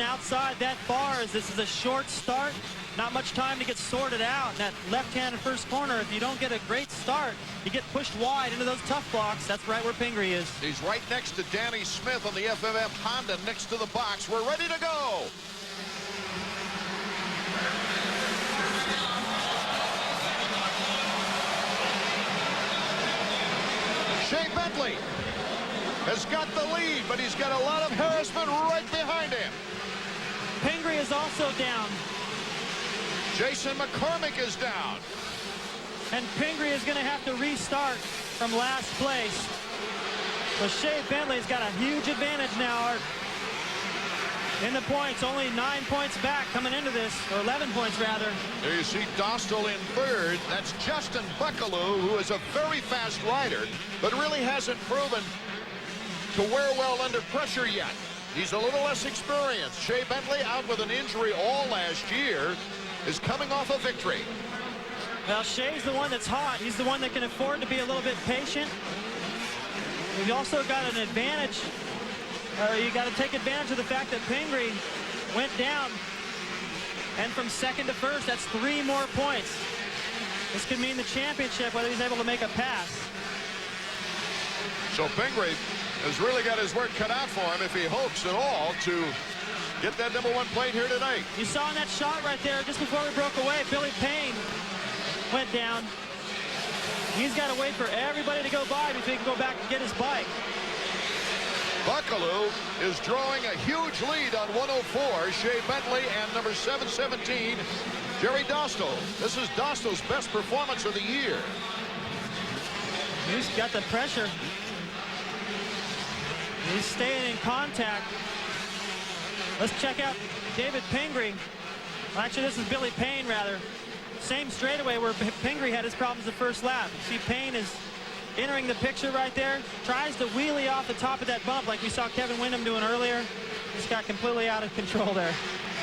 position outside that far, as this is a short start. Not much time to get sorted out. And that left-handed first corner, if you don't get a great start, you get pushed wide into those tough blocks. That's right where Pingree is. He's right next to Danny Smith on the FMF Honda next to the box. We're ready to go. Shea Bentley has got the lead, but he's got a lot of harassment right behind him. Pingree is also down. Jason McCormick is down. And Pingree is going to have to restart from last place. So Shea Bentley's got a huge advantage now, Art. In the points, only 9 points back coming into this, or 11 points rather. There you see Dostal in third. That's Justin Buckaloo, who is a very fast rider, but really hasn't proven to wear well under pressure yet. He's a little less experienced. Shea Bentley, out with an injury all last year, is coming off a victory. Well, Shea's the one that's hot. He's the one that can afford to be a little bit patient. We've also got an advantage. You got to take advantage of the fact that Pingree went down. And from second to first, that's 3 more points. This could mean the championship, whether he's able to make a pass. So Pingree has really got his work cut out for him if he hopes at all to get that #1 plate here tonight. You saw in that shot right there, just before we broke away, Billy Payne went down. He's got to wait for everybody to go by before he can go back and get his bike. Buckaloo is drawing a huge lead on 104. Shea Bentley and number 717, Jerry Dostal. This is Dostal's best performance of the year. He's got the pressure. He's staying in contact. Let's check out David Pingree. Well, actually, this is Billy Payne, rather. Same straightaway where Pingree had his problems the first lap. See, Payne is entering the picture right there. Tries to wheelie off the top of that bump like we saw Kevin Windham doing earlier. Just got completely out of control there.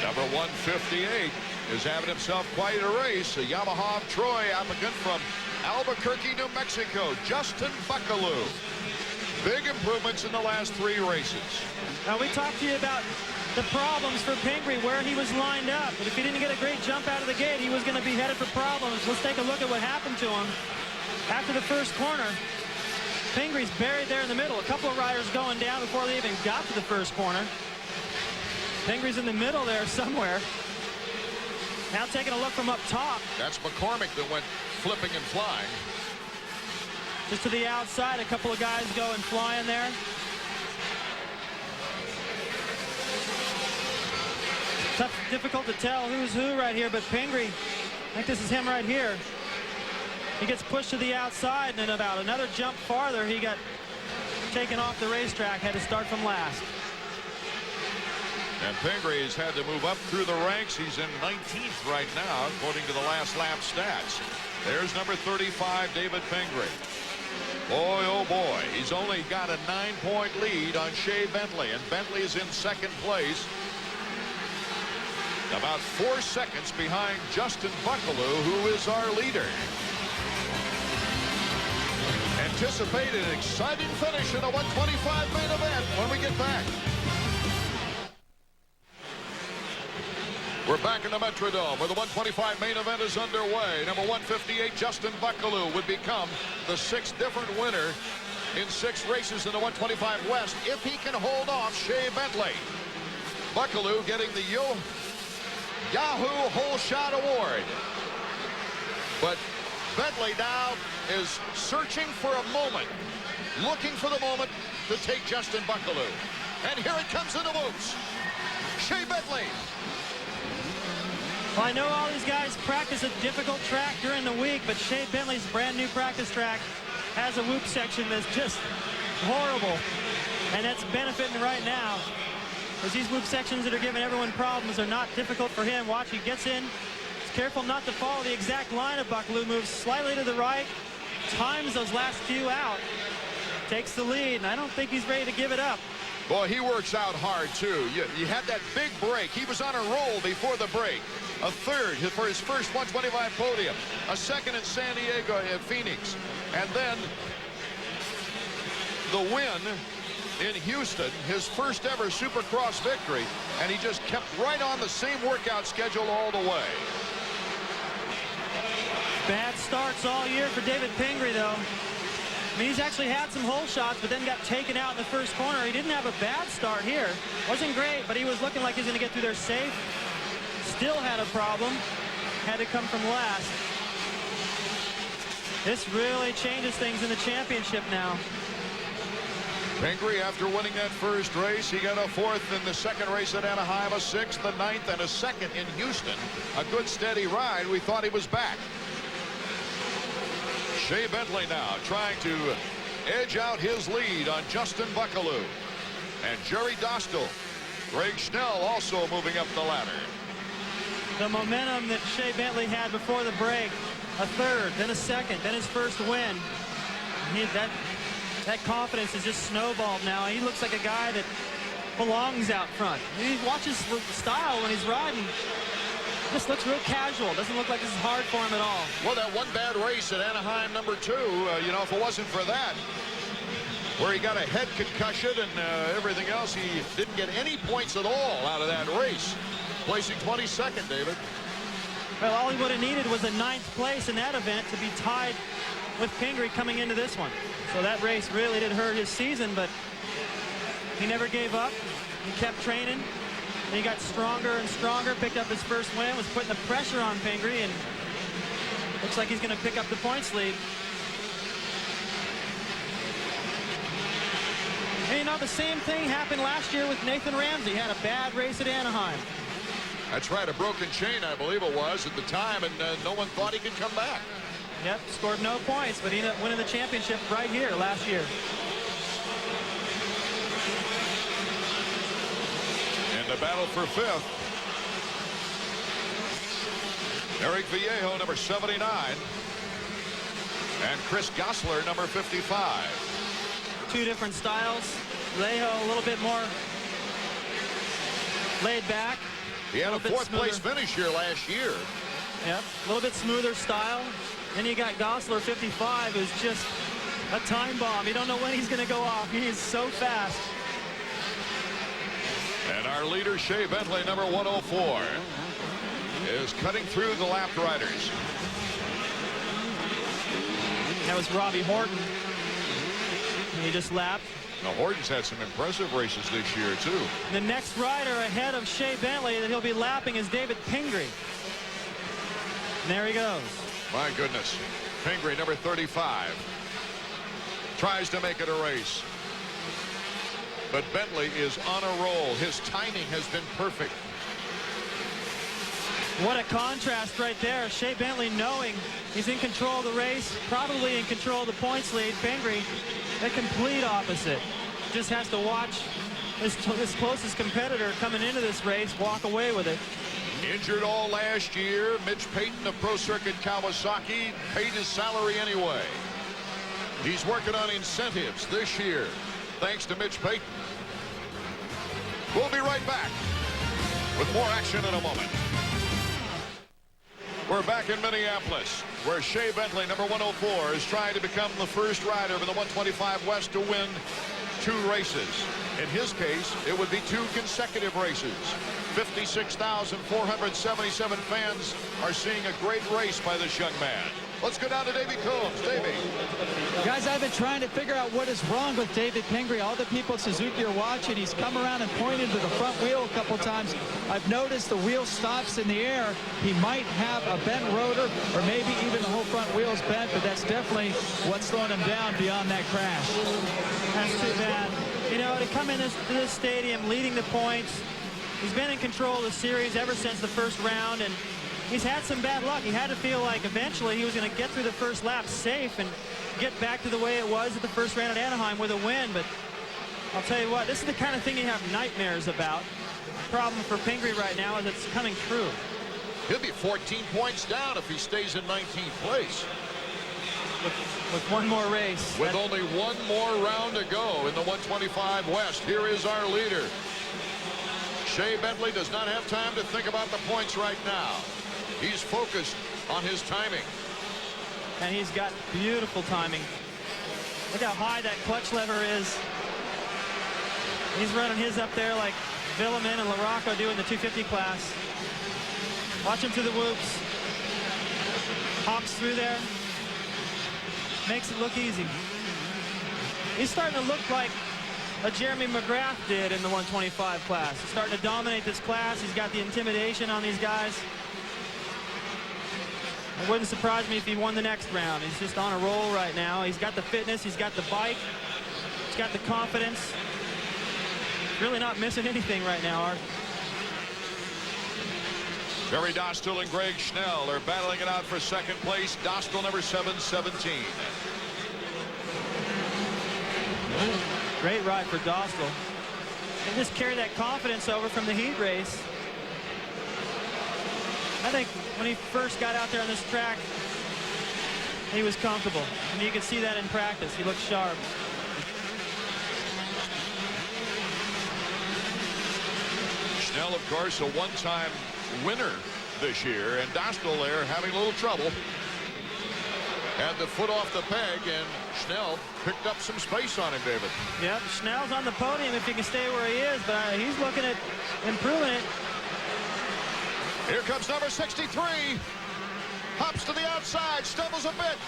Number 158 is having himself quite a race. A Yamaha of Troy applicant from Albuquerque, New Mexico, Justin Buckaloo. Big improvements in the last 3 races. Now, we talked to you about the problems for Pingree, where he was lined up. But if he didn't get a great jump out of the gate, he was going to be headed for problems. Let's take a look at what happened to him. After the first corner, Pingree's buried there in the middle. A couple of riders going down before they even got to the first corner. Pingree's in the middle there somewhere. Now taking a look from up top. That's McCormick that went flipping and flying. Just to the outside, a couple of guys going flying there. Tough, difficult to tell who's who right here, but Pingree, I think this is him right here. He gets pushed to the outside, and then about another jump farther, he got taken off the racetrack, had to start from last. And Pingree has had to move up through the ranks. He's in 19th right now, according to the last lap stats. There's number 35, David Pingree. Boy, oh boy, he's only got a 9-point lead on Shea Bentley, and Bentley is in second place. About 4 seconds behind Justin Buckaloo, who is our leader. Anticipate an exciting finish in a 125 main event when we get back. We're back in the Metrodome where the 125 main event is underway. Number 158, Justin Buckaloo, would become the 6th different winner in 6 races in the 125 West if he can hold off Shea Bentley. Buckaloo getting the Yahoo Whole Shot Award. But Bentley now is searching for a moment, looking for the moment to take Justin Buckaloo. And here it comes in the whoops. Shea Bentley. Well, I know all these guys practice a difficult track during the week, but Shea Bentley's brand new practice track has a whoop section that's just horrible. And that's benefiting right now, because these whoop sections that are giving everyone problems are not difficult for him. Watch, he gets in. He's careful not to follow the exact line of Buckaloo. Moves slightly to the right, times those last few out, takes the lead, and I don't think he's ready to give it up. Boy, he works out hard, too. You had that big break. He was on a roll before the break. A 3rd for his first 125 podium. A 2nd in San Diego at Phoenix. And then the win in Houston, his first ever Supercross victory, and he just kept right on the same workout schedule all the way. Bad starts all year for David Pingree, though. I mean, he's actually had some hole shots, but then got taken out in the first corner. He didn't have a bad start here. Wasn't great, but he was looking like he was going to get through there safe. Still had a problem. Had to come from last. This really changes things in the championship now. Pingree, after winning that first race, he got a fourth in the second race at Anaheim, a sixth, a ninth, and a second in Houston. A good steady ride. We thought he was back. Shea Bentley now trying to edge out his lead on Justin Buckaloo. And Jerry Dostal. Greg Schnell also moving up the ladder. The momentum that Shea Bentley had before the break. A third, then a second, then his first win. That confidence is just snowballed now. He looks like a guy that belongs out front. He watches the style when he's riding. This looks real casual. Doesn't look like this is hard for him at all. Well, that one bad race at Anaheim #2, you know, if it wasn't for that, where he got a head concussion and everything else, he didn't get any points at all out of that race. Placing 22nd, David. Well, all he would have needed was a 9th place in that event to be tied with Pingree coming into this one. So that race really did hurt his season, but he never gave up. He kept training. And he got stronger and stronger, picked up his first win, was putting the pressure on Pingree, and looks like he's going to pick up the points lead. And you know, the same thing happened last year with Nathan Ramsey. He had a bad race at Anaheim. That's right, a broken chain, I believe it was, at the time, and no one thought he could come back. Yep, scored no points, but he ended up winning the championship right here last year. In the battle for fifth, Eric Vallejo, number 79, and Chris Gosselaar, number 55. Two different styles. Vallejo a little bit more laid back. He had a fourth-place finish here last year. Yep, a little bit smoother style. Then you got Gosselaar, 55, who's just a time bomb. You don't know when he's going to go off. He is so fast. And our leader, Shea Bentley, number 104, is cutting through the lapped riders. That was Robbie Horton. He just lapped. Now, Horton's had some impressive races this year, too. The next rider ahead of Shea Bentley that he'll be lapping is David Pingree. And there he goes. My goodness. Pingree, number 35, tries to make it a race. But Bentley is on a roll. His timing has been perfect. What a contrast right there. Shea Bentley knowing he's in control of the race, probably in control of the points lead. Pingree, the complete opposite. Just has to watch his closest competitor coming into this race walk away with it. Injured all last year. Mitch Payton of Pro Circuit Kawasaki paid his salary anyway. He's working on incentives this year, thanks to Mitch Payton. We'll be right back with more action in a moment. We're back in Minneapolis, where Shea Bentley, number 104, is trying to become the first rider in the 125 West to win 2 races. In his case, it would be 2 consecutive races. 56,477 fans are seeing a great race by this young man. Let's go down to Davey Combs. Davey. Guys, I've been trying to figure out what is wrong with David Pingree. All the people at Suzuki are watching. He's come around and pointed to the front wheel a couple times. I've noticed the wheel stops in the air. He might have a bent rotor, or maybe even the whole front wheel is bent, but that's definitely what's slowing him down beyond that crash. That's too bad. You know, to come into this stadium leading the points, he's been in control of the series ever since the first round, and he's had some bad luck. He had to feel like eventually he was going to get through the first lap safe and get back to the way it was at the first round at Anaheim with a win. But I'll tell you what, this is the kind of thing you have nightmares about. The problem for Pingree right now is it's coming true. He'll be 14 points down if he stays in 19th place. With one more race. With only one more round to go in the 125 West. Here is our leader. Shea Bentley does not have time to think about the points right now. He's focused on his timing. And he's got beautiful timing. Look how high that clutch lever is. He's running his up there like Villemin and LaRocco do in the 250 class. Watch him through the whoops. Hops through there. Makes it look easy. He's starting to look like a Jeremy McGrath did in the 125 class. He's starting to dominate this class. He's got the intimidation on these guys. It wouldn't surprise me if he won the next round. He's just on a roll right now. He's got the fitness. He's got the bike. He's got the confidence. Really not missing anything right now, Art. Barry Dostal and Greg Schnell are battling it out for second place. Dostal number 717. Great ride for Dostal. And just carry that confidence over from the heat race. I think when he first got out there on this track, he was comfortable. And you can see that in practice. He looked sharp. Schnell, of course, a one-time winner this year, and Dostal there having a little trouble. Had the foot off the peg, and Schnell picked up some space on him, David. Yep, Schnell's on the podium if he can stay where he is, but he's looking at improving it. Here comes number 63. Hops to the outside, stumbles a bit.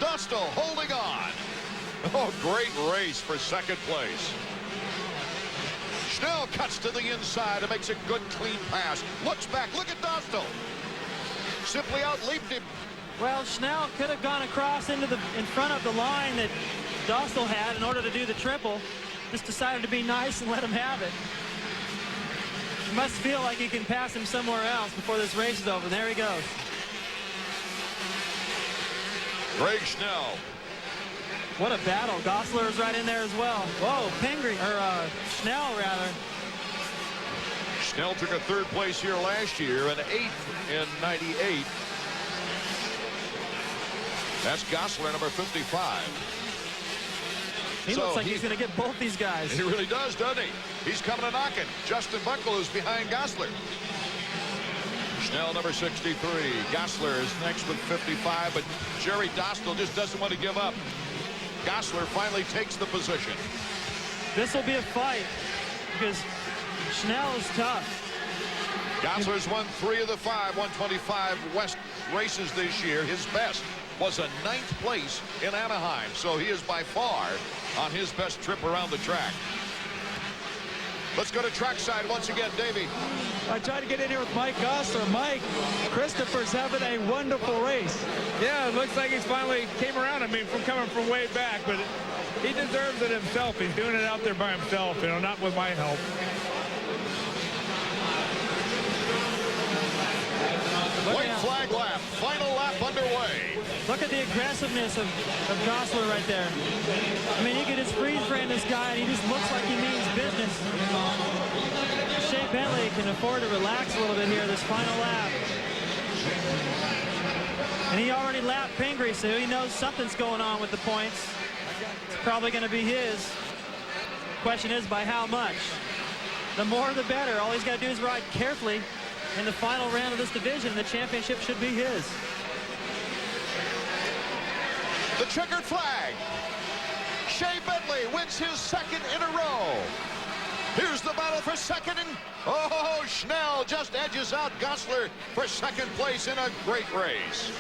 Dostal holding on. Oh, great race for second place. Schnell cuts to the inside and makes a good, clean pass. Looks back. Look at Dostal. Simply out-leaped him. Well, Schnell could have gone across in front of the line that Dostal had in order to do the triple. Just decided to be nice and let him have it. He must feel like he can pass him somewhere else before this race is over. There he goes. Greg Schnell. What a battle. Gosler is right in there as well. Whoa, Schnell rather. Schnell took a third place here last year and 8th in '98. That's Gosler, number 55. He looks like he's going to get both these guys. He really does, doesn't he? He's coming a knocking. Justin Bucklew's behind Gosler. Schnell, number 63. Gosler is next with 55, but Jerry Dostal just doesn't want to give up. Gosler finally takes the position. This will be a fight because Schnell is tough. Gosler's won 3 of the 5 125 West races this year. His best was a 9th place in Anaheim, so he is by far on his best trip around the track. Let's go to trackside once again, Davey. I tried to get in here with Mike Gosler. Mike, Christopher's having a wonderful race. Yeah, it looks like he's finally came around. I mean, from coming from way back, but he deserves it himself. He's doing it out there by himself, you know, not with my help. White flag lap, final lap underway. Look at the aggressiveness of Gosler right there. I mean, you could just freeze frame this guy, and he just looks like he means business. Shea Bentley can afford to relax a little bit here this final lap. And he already lapped Pingree, so he knows something's going on with the points. It's probably going to be his. Question is, by how much? The more, the better. All he's got to do is ride carefully in the final round of this division, and the championship should be his. The checkered flag. Shea Bentley wins his 2nd in a row. Here's the battle for 2nd, and oh, Schnell just edges out Gosler for 2nd place in a great race.